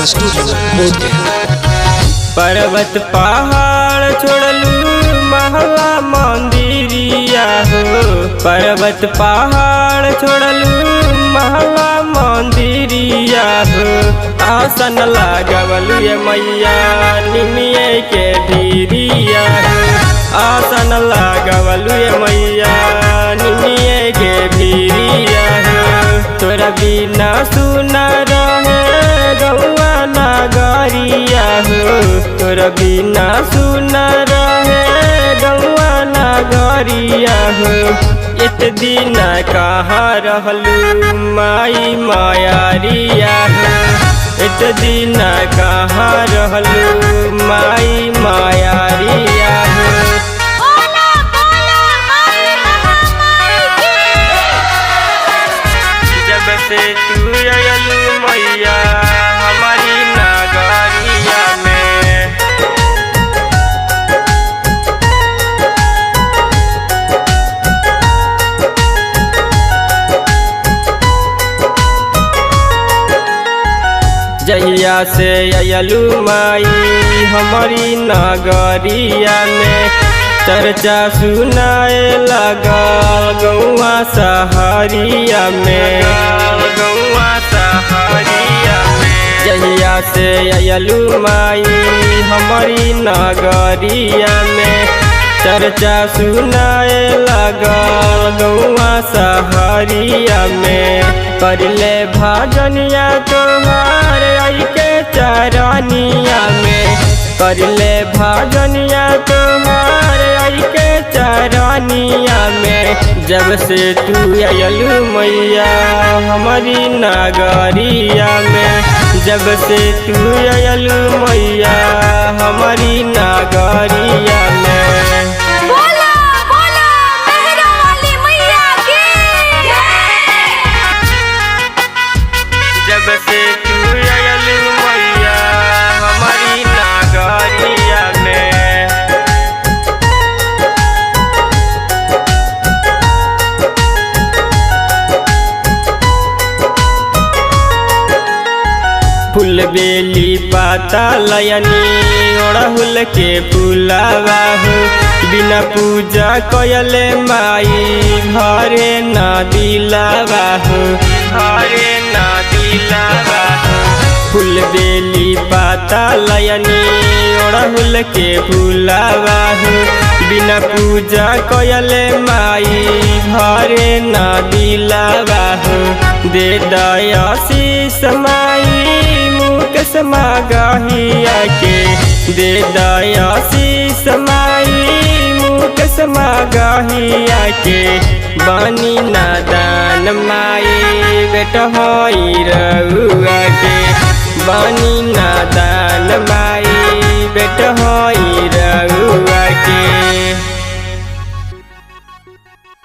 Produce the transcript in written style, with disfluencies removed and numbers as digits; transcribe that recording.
Studio Bodhgaya. पर्वत पहाड़ छोड़लू महवा मंदिरिया हो, पर्वत पहाड़ छोड़लू महवा मंदिरिया हो। आसन लागवलू ये मैया निमिये के धीरिया हो, आसन लागवलू ये मैया निमिये के धीरिया हो। तोरा बिना सुना रहे गौआ नगरिया हो, तोरा बिना सुना रहे गौआ नगरिया हो। इत दिन कहाँ रहलू माई मायारिया हो, इत दिन कहाँ रहलू माई मायारिया हो। जब से तू अयलू मैया हमारी नगरिया में, जहिया से अयलू माई हमारी नगरिया में, चर्चा सुनाए लगल गौआ सहरिया में, गौआ सहरिया में। जहिया से अयलू माई हमारी नगरिया में, चर्चा सुनाए लगल गौआ सहरिया में। करले भजनिया तोहार आई के चरनिया में, करले भजनिया तोहार आई के चरनिया में। जब से तू अयलू मैया हमारी नगरिया में, जब से तू अयलू मैया हमारी नगरिया में। जब से तू अयलू मैया हमारी नगरिया में, फूल बेली पाता लयनी ओढ़हुल के फूलावा हो। बिना पूजा कयले माई घरे न दिलावा हो, घरे न दिलावा हो। फूल बेली पाता लयनी ओढ़हुल के फूलावा हो। बिना पूजा कयले माई घरे न दिलावा हो। दे दयाशीष माई मुकेश मगहिया के, दे दयाशीष माई मुकेश मगहिया के। बानी नादान माई बेटा होई रउआ के, बानी नादान माई बेटा होई रउआ